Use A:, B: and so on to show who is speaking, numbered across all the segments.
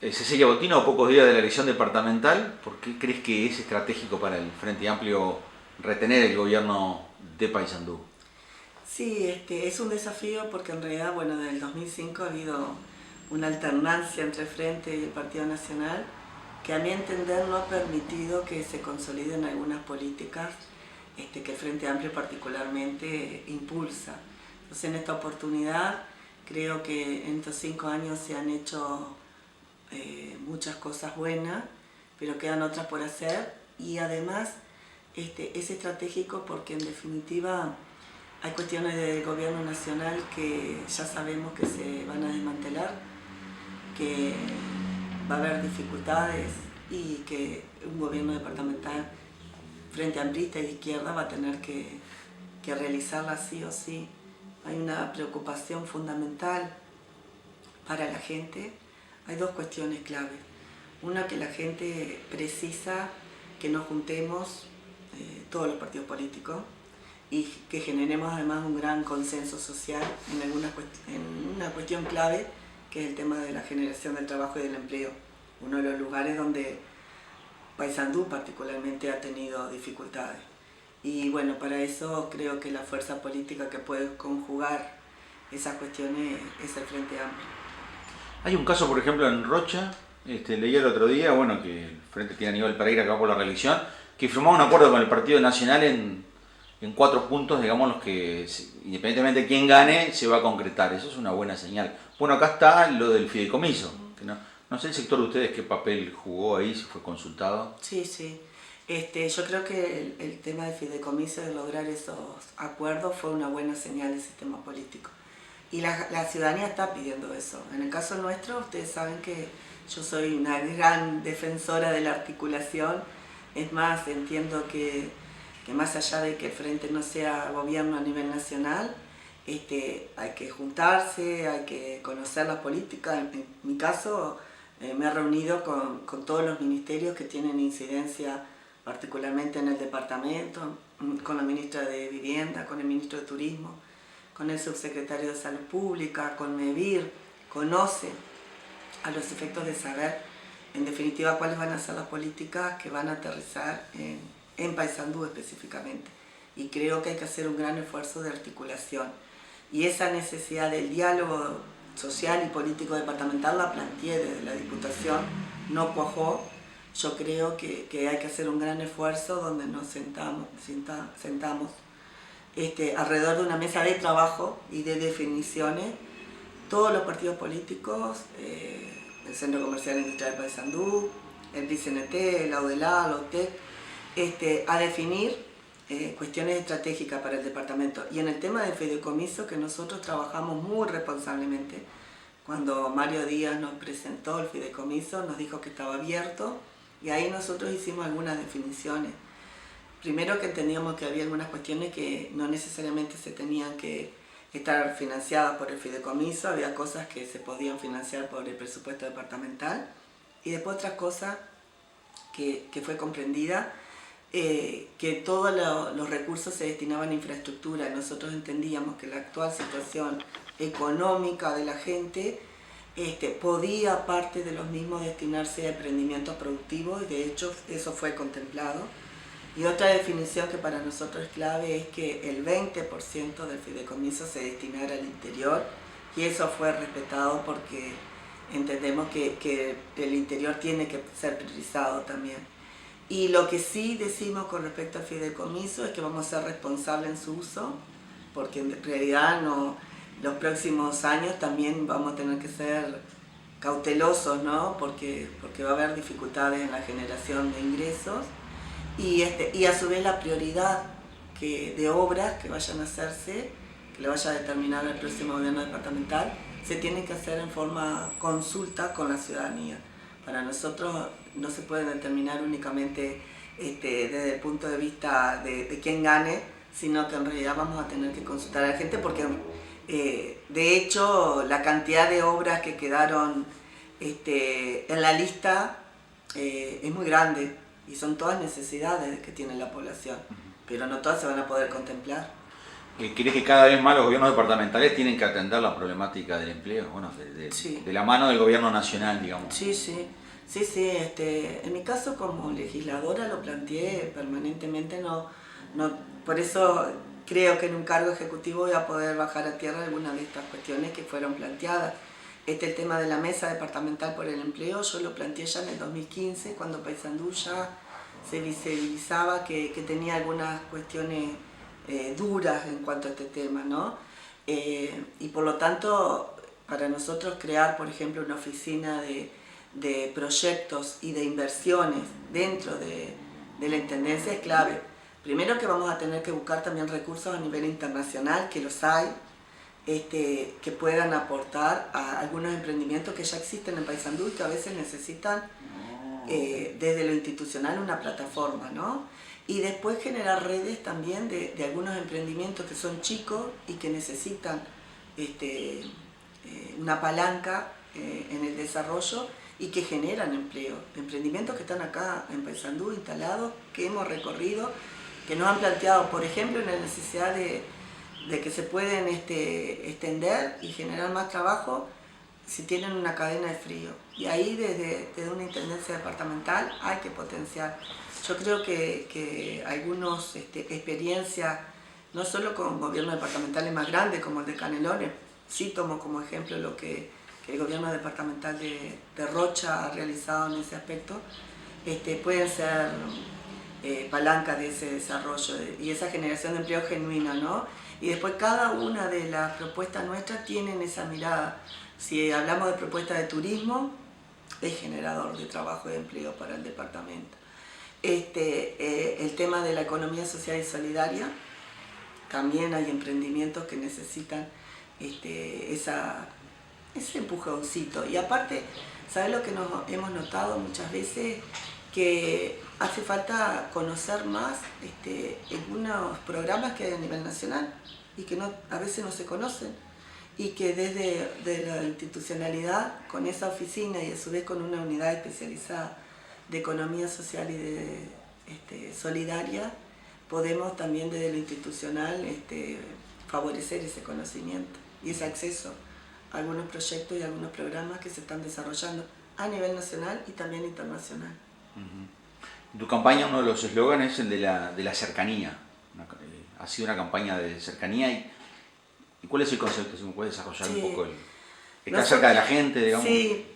A: Cecilia Botino, a pocos días de la elección departamental, ¿por qué crees que es estratégico para el Frente Amplio retener el gobierno de Paysandú?
B: Sí, es un desafío porque en realidad, bueno, desde el 2005 ha habido una alternancia entre Frente y el Partido Nacional que a mi entender no ha permitido que se consoliden algunas políticas que el Frente Amplio particularmente impulsa. Entonces en esta oportunidad creo que en estos 5 años se han hecho muchas cosas buenas, pero quedan otras por hacer y además es estratégico porque en definitiva hay cuestiones del gobierno nacional que ya sabemos que se van a desmantelar, que va a haber dificultades y que un gobierno departamental frente amplista y de izquierda va a tener que realizarla sí o sí. Hay una preocupación fundamental para la gente. Hay dos cuestiones claves. Una, que la gente precisa que nos juntemos todos los partidos políticos y que generemos además un gran consenso social en una cuestión clave, que es el tema de la generación del trabajo y del empleo. Uno de los lugares donde Paysandú particularmente ha tenido dificultades. Y bueno, para eso creo que la fuerza política que puede conjugar esas cuestiones es el Frente Amplio.
A: Hay un caso, por ejemplo, en Rocha, leí el otro día, bueno, que el Frente tiene Aníbal Pereira, que va por la reelección, que firmó un acuerdo con el Partido Nacional en 4 puntos, digamos, los que, independientemente de quién gane, se va a concretar. Eso es una buena señal. Bueno, acá está lo del fideicomiso, que no sé el sector de ustedes qué papel jugó ahí, si fue consultado.
B: Sí, sí. Yo creo que el tema del fideicomiso, de lograr esos acuerdos, fue una buena señal del sistema político. Y la ciudadanía está pidiendo eso. En el caso nuestro, ustedes saben que yo soy una gran defensora de la articulación. Es más, entiendo que más allá de que el Frente no sea gobierno a nivel nacional, hay que juntarse, hay que conocer las políticas. En mi caso, me he reunido con todos los ministerios que tienen incidencia particularmente en el departamento, con la ministra de Vivienda, con el ministro de Turismo, con el subsecretario de Salud Pública, con MEVIR. Conoce a los efectos de saber, en definitiva, cuáles van a ser las políticas que van a aterrizar en Paysandú específicamente. Y creo que hay que hacer un gran esfuerzo de articulación. Y esa necesidad del diálogo social y político departamental la planteé desde la Diputación, no cuajó. Yo creo que hay que hacer un gran esfuerzo donde nos sentamos alrededor de una mesa de trabajo y de definiciones, todos los partidos políticos, el Centro Comercial Industrial de Paysandú, el PCNT, el AUDELA, la OTEC, a definir cuestiones estratégicas para el departamento. Y en el tema del fideicomiso, que nosotros trabajamos muy responsablemente, cuando Mario Díaz nos presentó el fideicomiso, nos dijo que estaba abierto, y ahí nosotros hicimos algunas definiciones. Primero, que entendíamos que había algunas cuestiones que no necesariamente se tenían que estar financiadas por el fideicomiso, había cosas que se podían financiar por el presupuesto departamental, y después otras cosas que fue comprendida, que todos los recursos se destinaban a infraestructura. Nosotros entendíamos que la actual situación económica de la gente podía parte de los mismos destinarse a emprendimientos productivos, y de hecho eso fue contemplado. Y otra definición que para nosotros es clave es que el 20% del fideicomiso se destinara al interior, y eso fue respetado porque entendemos que el interior tiene que ser priorizado también. Y lo que sí decimos con respecto al fideicomiso es que vamos a ser responsables en su uso, porque en realidad los próximos años también vamos a tener que ser cautelosos, ¿no? Porque va a haber dificultades en la generación de ingresos, y a su vez la prioridad de obras que vayan a hacerse, que le vaya a determinar el próximo gobierno departamental, se tiene que hacer en forma consulta con la ciudadanía. Para nosotros no se puede determinar únicamente desde el punto de vista de quién gane, sino que en realidad vamos a tener que consultar a la gente, porque de hecho la cantidad de obras que quedaron en la lista es muy grande, y son todas necesidades que tiene la población, pero no todas se van a poder contemplar.
A: ¿Crees que cada vez más los gobiernos departamentales tienen que atender la problemática del empleo? Bueno,
B: Sí.
A: de la mano del gobierno nacional, digamos.
B: Sí, sí, sí, sí, en mi caso como legisladora lo planteé permanentemente, no, por eso creo que en un cargo ejecutivo voy a poder bajar a tierra algunas de estas cuestiones que fueron planteadas. El tema de la mesa departamental por el empleo, yo lo planteé ya en el 2015, cuando Paysandú ya se visibilizaba que tenía algunas cuestiones duras en cuanto a este tema, ¿no? Y por lo tanto, para nosotros crear, por ejemplo, una oficina de proyectos y de inversiones dentro de la Intendencia es clave. Primero que vamos a tener que buscar también recursos a nivel internacional, que los hay, que puedan aportar a algunos emprendimientos que ya existen en Paysandú y que a veces necesitan desde lo institucional una plataforma, ¿no? Y después generar redes también de algunos emprendimientos que son chicos y que necesitan una palanca en el desarrollo y que generan empleo. Emprendimientos que están acá en Paysandú instalados, que hemos recorrido, que nos han planteado, por ejemplo, la necesidad de que se pueden extender y generar más trabajo si tienen una cadena de frío. Y ahí desde una intendencia departamental hay que potenciar. Yo creo que algunas experiencias, no solo con gobiernos departamentales más grandes como el de Canelones, sí tomo como ejemplo lo que el gobierno departamental de Rocha ha realizado en ese aspecto, pueden ser palanca de ese desarrollo y esa generación de empleo genuina, ¿no? Y después cada una de las propuestas nuestras tienen esa mirada. Si hablamos de propuestas de turismo, es generador de trabajo y de empleo para el departamento. El tema de la economía social y solidaria, también hay emprendimientos que necesitan ese empujoncito. Y aparte, ¿sabes lo que hemos notado muchas veces? Que hace falta conocer más algunos programas que hay a nivel nacional y que a veces no se conocen y que desde la institucionalidad, con esa oficina y a su vez con una unidad especializada de economía social y de solidaria, podemos también desde lo institucional favorecer ese conocimiento y ese acceso a algunos proyectos y algunos programas que se están desarrollando a nivel nacional y también internacional.
A: En tu campaña uno de los eslóganes es el de la cercanía. Ha sido una campaña de cercanía y ¿cuál es el concepto? Si me puedes desarrollar un poco estar cerca de la gente, digamos.
B: Sí,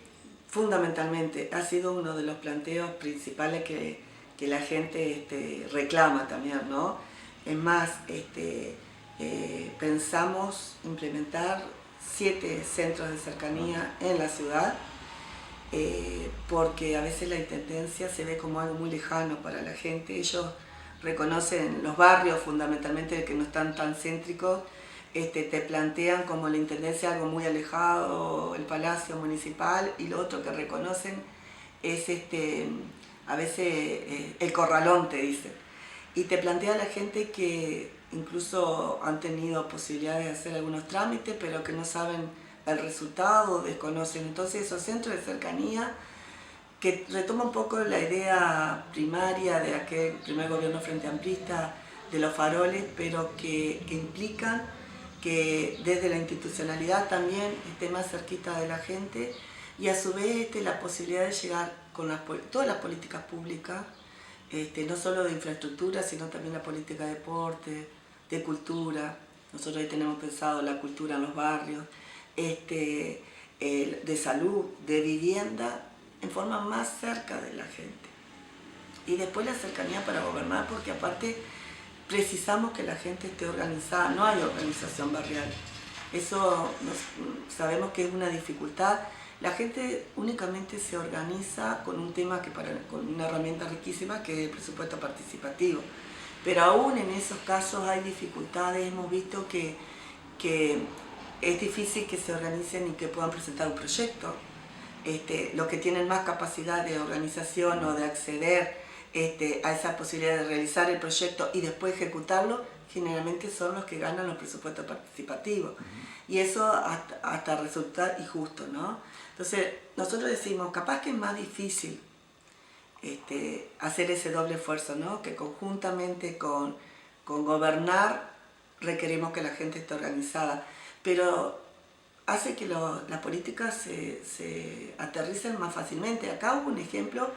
B: fundamentalmente ha sido uno de los planteos principales que la gente reclama también, ¿no? Es más, pensamos implementar 7 centros de cercanía en la ciudad, porque a veces la intendencia se ve como algo muy lejano para la gente. Ellos reconocen los barrios, fundamentalmente que no están tan céntricos, te plantean como la intendencia algo muy alejado, el palacio municipal, y lo otro que reconocen es a veces el corralón, te dicen. Y te plantea la gente que incluso han tenido posibilidades de hacer algunos trámites, pero que no saben el resultado, desconocen. Entonces esos centros de cercanía, que retoma un poco la idea primaria de aquel primer gobierno frente amplista, de los faroles, pero que implican que desde la institucionalidad también esté más cerquita de la gente y a su vez la posibilidad de llegar con todas las políticas públicas, no solo de infraestructura, sino también la política de deporte, de cultura. Nosotros ahí tenemos pensado la cultura en los barrios, de salud, de vivienda, en forma más cerca de la gente. Y después la cercanía para gobernar, porque aparte precisamos que la gente esté organizada, no hay organización barrial. Eso sabemos que es una dificultad. La gente únicamente se organiza con un tema con una herramienta riquísima que es el presupuesto participativo. Pero aún en esos casos hay dificultades, hemos visto que es difícil que se organicen y que puedan presentar un proyecto. Los que tienen más capacidad de organización o de acceder a esa posibilidad de realizar el proyecto y después ejecutarlo, generalmente son los que ganan los presupuestos participativos. Y eso hasta resulta injusto, ¿no? Entonces, nosotros decimos, capaz que es más difícil hacer ese doble esfuerzo, ¿no? Que conjuntamente con gobernar requerimos que la gente esté organizada, pero hace que las políticas se aterricen más fácilmente. Acá hubo un ejemplo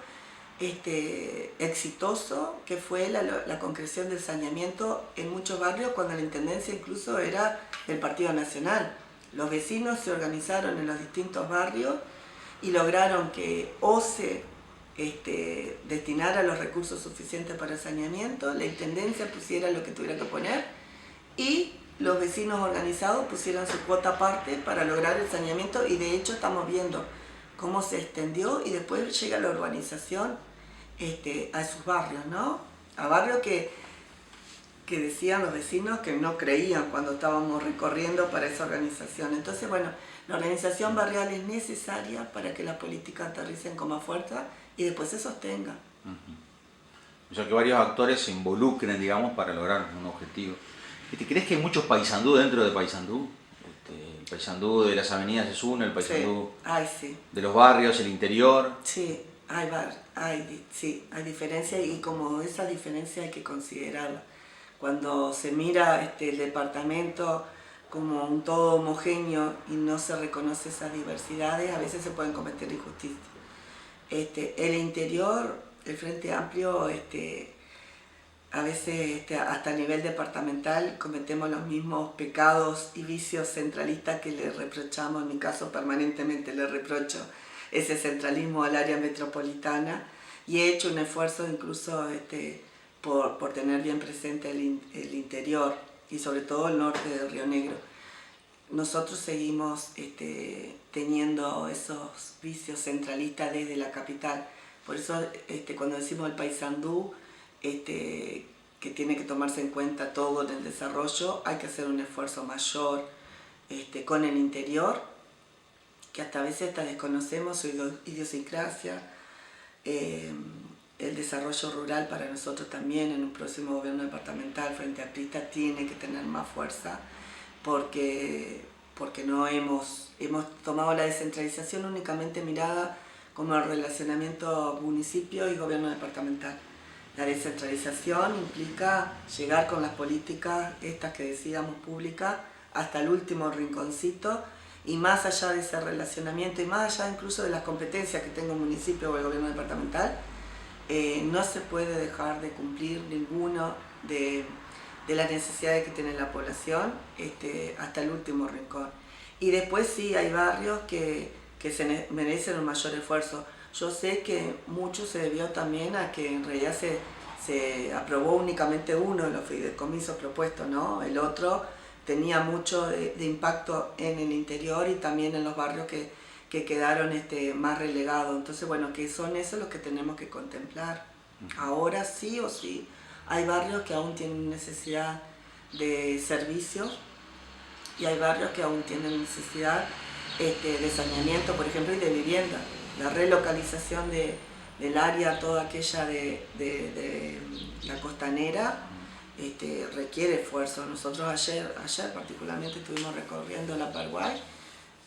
B: exitoso que fue la concreción del saneamiento en muchos barrios cuando la intendencia incluso era del Partido Nacional. Los vecinos se organizaron en los distintos barrios y lograron que OCE destinara los recursos suficientes para el saneamiento, la intendencia pusiera lo que tuviera que poner y los vecinos organizados pusieron su cuota aparte para lograr el saneamiento, y de hecho estamos viendo cómo se extendió y después llega la urbanización a sus barrios, ¿no? A barrios que decían los vecinos que no creían cuando estábamos recorriendo para esa organización. Entonces, bueno, la organización barrial es necesaria para que las políticas aterricen con más fuerza y después se sostenga.
A: O sea, que varios actores se involucren, digamos, para lograr un objetivo. ¿Crees que hay muchos paysandú dentro de Paysandú? El paysandú de las avenidas es uno, el paysandú
B: sí.
A: De los barrios, el interior.
B: Sí, hay diferencias, y como esa diferencia hay que considerarla. Cuando se mira el departamento como un todo homogéneo y no se reconoce esas diversidades, a veces se pueden cometer injusticias. El interior, el Frente Amplio, a veces hasta a nivel departamental cometemos los mismos pecados y vicios centralistas que le reprochamos, en mi caso permanentemente le reprocho ese centralismo al área metropolitana, y he hecho un esfuerzo incluso por tener bien presente el interior y sobre todo el norte de Río Negro. Nosotros seguimos teniendo esos vicios centralistas desde la capital. Por eso cuando decimos el Paysandú, que tiene que tomarse en cuenta todo en el desarrollo, hay que hacer un esfuerzo mayor con el interior, que hasta a veces desconocemos su idiosincrasia. El desarrollo rural para nosotros también en un próximo gobierno departamental frente a Prista tiene que tener más fuerza, porque no hemos tomado la descentralización únicamente mirada como el relacionamiento municipio y gobierno departamental. La descentralización implica llegar con las políticas, estas que decíamos públicas, hasta el último rinconcito, y más allá de ese relacionamiento y más allá incluso de las competencias que tenga un municipio o el gobierno departamental, no se puede dejar de cumplir ninguno de las necesidades que tiene la población hasta el último rincón. Y después sí hay barrios que se merecen un mayor esfuerzo. Yo sé que mucho se debió también a que en realidad se aprobó únicamente uno de los fideicomisos propuestos, ¿no? El otro tenía mucho de impacto en el interior y también en los barrios que quedaron más relegados. Entonces, bueno, que son esos los que tenemos que contemplar. Ahora sí o sí, hay barrios que aún tienen necesidad de servicios y hay barrios que aún tienen necesidad de saneamiento, por ejemplo, y de vivienda. La relocalización del área, toda aquella de la costanera, requiere esfuerzo. Nosotros ayer particularmente estuvimos recorriendo la Paraguay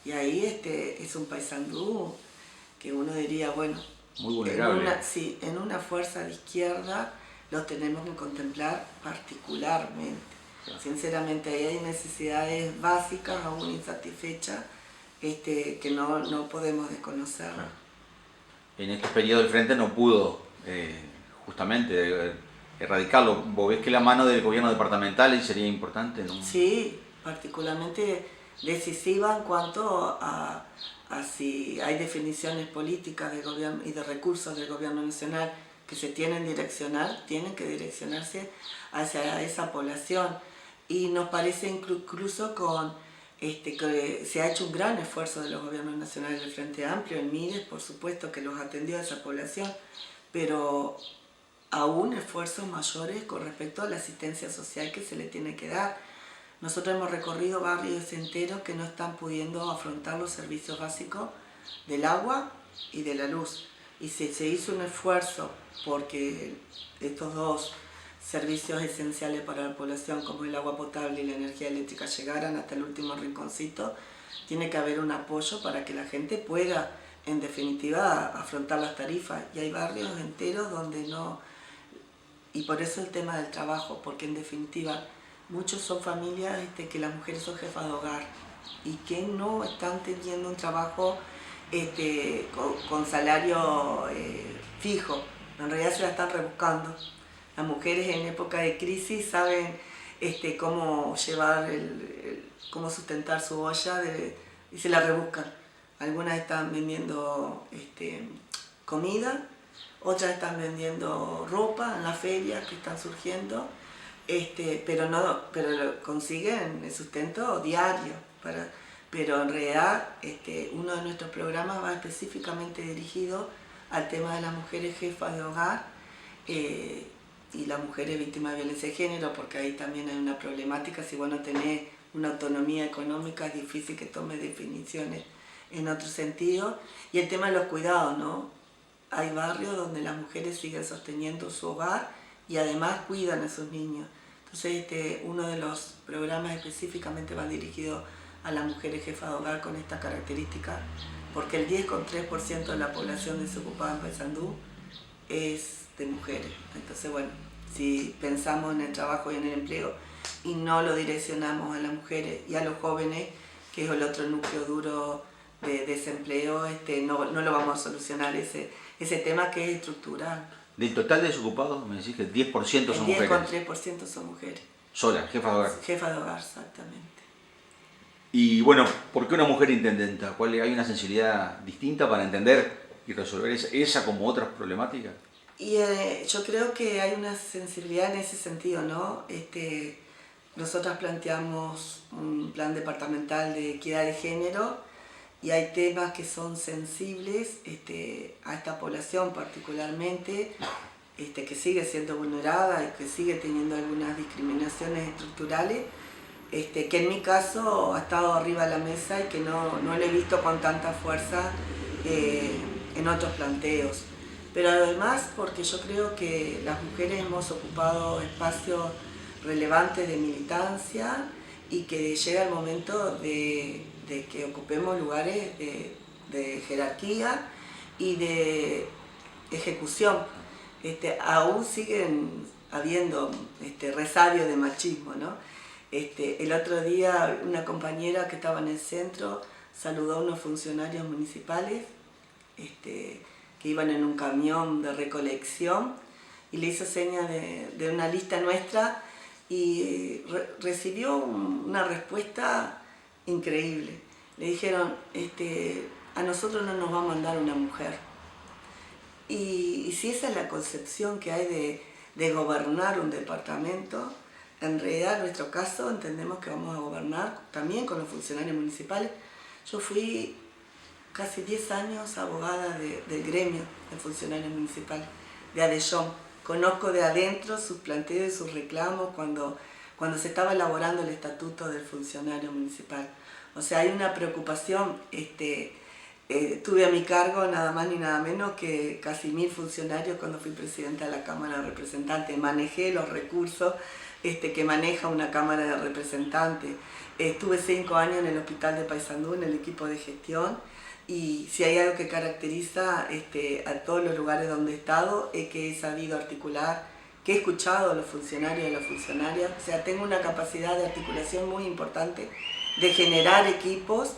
B: y ahí es un Paysandú que uno diría, bueno,
A: muy vulnerable.
B: En una fuerza de izquierda los tenemos que contemplar particularmente. Claro. Sinceramente, ahí hay necesidades básicas aún insatisfechas que no podemos desconocer.
A: Claro. En estos periodos el Frente no pudo justamente erradicarlo. ¿Vos ves que la mano del gobierno departamental sería importante, no?
B: Sí, particularmente decisiva en cuanto a si hay definiciones políticas del gobierno y de recursos del gobierno nacional que se tienen que direccionarse hacia esa población. Y nos parece incluso que se ha hecho un gran esfuerzo de los gobiernos nacionales del Frente Amplio, el MIDES, por supuesto, que los atendió a esa población, pero aún esfuerzos mayores con respecto a la asistencia social que se le tiene que dar. Nosotros hemos recorrido barrios enteros que no están pudiendo afrontar los servicios básicos del agua y de la luz. Y se hizo un esfuerzo porque estos dos servicios esenciales para la población, como el agua potable y la energía eléctrica, llegaran hasta el último rinconcito. Tiene que haber un apoyo para que la gente pueda, en definitiva, afrontar las tarifas. Y hay barrios enteros donde no. Y por eso el tema del trabajo, porque en definitiva muchos son familias que las mujeres son jefas de hogar y que no están teniendo un trabajo con salario fijo. En realidad se la están rebuscando. Las mujeres en época de crisis saben cómo llevar, cómo sustentar su olla y se la rebuscan. Algunas están vendiendo comida, otras están vendiendo ropa en las ferias que están surgiendo, pero consiguen el sustento diario. Pero en realidad uno de nuestros programas va específicamente dirigido al tema de las mujeres jefas de hogar y las mujeres víctimas de violencia de género, porque ahí también hay una problemática. Si vos no tenés una autonomía económica, es difícil que tomes definiciones en otro sentido. Y el tema de los cuidados, ¿no? Hay barrios donde las mujeres siguen sosteniendo su hogar y además cuidan a sus niños. Entonces uno de los programas específicamente va dirigido a las mujeres jefas de hogar con esta característica, porque el 10,3% de la población desocupada en Paysandú es de mujeres. Entonces, bueno, si pensamos en el trabajo y en el empleo y no lo direccionamos a las mujeres y a los jóvenes, que es el otro núcleo duro de desempleo, no lo vamos a solucionar ese tema que es estructural.
A: Del total de desocupados, me decís que el 10% son mujeres.
B: El 10,3% son mujeres.
A: Solas, jefas de hogar.
B: Jefas de hogar, exactamente.
A: Y bueno, ¿por qué una mujer intendenta? ¿Hay una sensibilidad distinta para entender y resolver esa como otras problemáticas?
B: Y yo creo que hay una sensibilidad en ese sentido, ¿no? Nosotras planteamos un plan departamental de equidad de género y hay temas que son sensibles a esta población particularmente, que sigue siendo vulnerada y que sigue teniendo algunas discriminaciones estructurales, que en mi caso ha estado arriba de la mesa y que no lo he visto con tanta fuerza en otros planteos. Pero además porque yo creo que las mujeres hemos ocupado espacios relevantes de militancia y que llega el momento de que ocupemos lugares de jerarquía y de ejecución. Aún siguen habiendo resabios de machismo, ¿no? El otro día una compañera que estaba en el centro saludó a unos funcionarios municipales que iban en un camión de recolección y le hizo señas de una lista nuestra y recibió una respuesta increíble. Le dijeron, a nosotros no nos va a mandar una mujer. Y si esa es la concepción que hay de gobernar un departamento, en realidad en nuestro caso entendemos que vamos a gobernar también con los funcionarios municipales. Yo fui casi 10 años abogada del gremio de funcionarios municipales, de Adellón. Conozco de adentro sus planteos y sus reclamos cuando se estaba elaborando el estatuto del funcionario municipal. O sea, hay una preocupación. Tuve a mi cargo nada más ni nada menos que casi 1000 funcionarios cuando fui presidenta de la Cámara de Representantes. Manejé los recursos que maneja una Cámara de Representantes. Estuve 5 años en el Hospital de Paysandú, en el equipo de gestión, y si hay algo que caracteriza a todos los lugares donde he estado es que he sabido articular, que he escuchado a los funcionarios y a las funcionarias. O sea, tengo una capacidad de articulación muy importante, de generar equipos,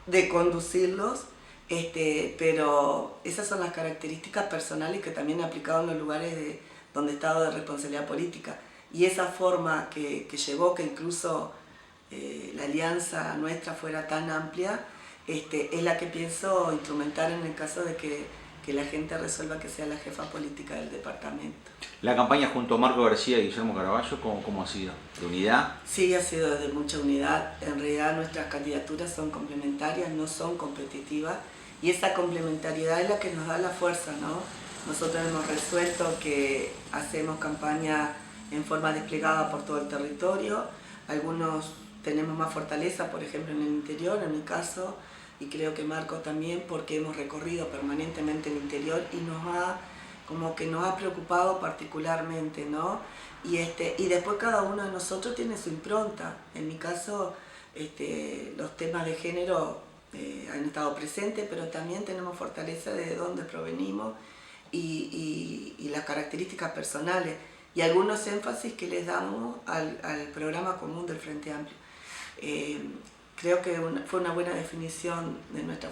B: de conducirlos, pero esas son las características personales que también he aplicado en los lugares donde he estado de responsabilidad política. Y esa forma que llevó que incluso la alianza nuestra fuera tan amplia, es la que pienso instrumentar en el caso de que la gente resuelva que sea la jefa política del departamento.
A: ¿La campaña junto a Marco García y Guillermo Caraballo cómo ha sido? ¿De unidad?
B: Sí, ha sido de mucha unidad. En realidad nuestras candidaturas son complementarias, no son competitivas, y esa complementariedad es la que nos da la fuerza, ¿no? Nosotros hemos resuelto que hacemos campaña en forma desplegada por todo el territorio. Algunos tenemos más fortaleza, por ejemplo en el interior, en mi caso, y creo que Marco también, porque hemos recorrido permanentemente el interior y nos ha preocupado particularmente, ¿no? Y después cada uno de nosotros tiene su impronta. En mi caso, los temas de género han estado presentes, pero también tenemos fortaleza de dónde provenimos y las características personales. y algunos énfasis que les damos al programa común del Frente Amplio. Creo que fue una buena definición de nuestra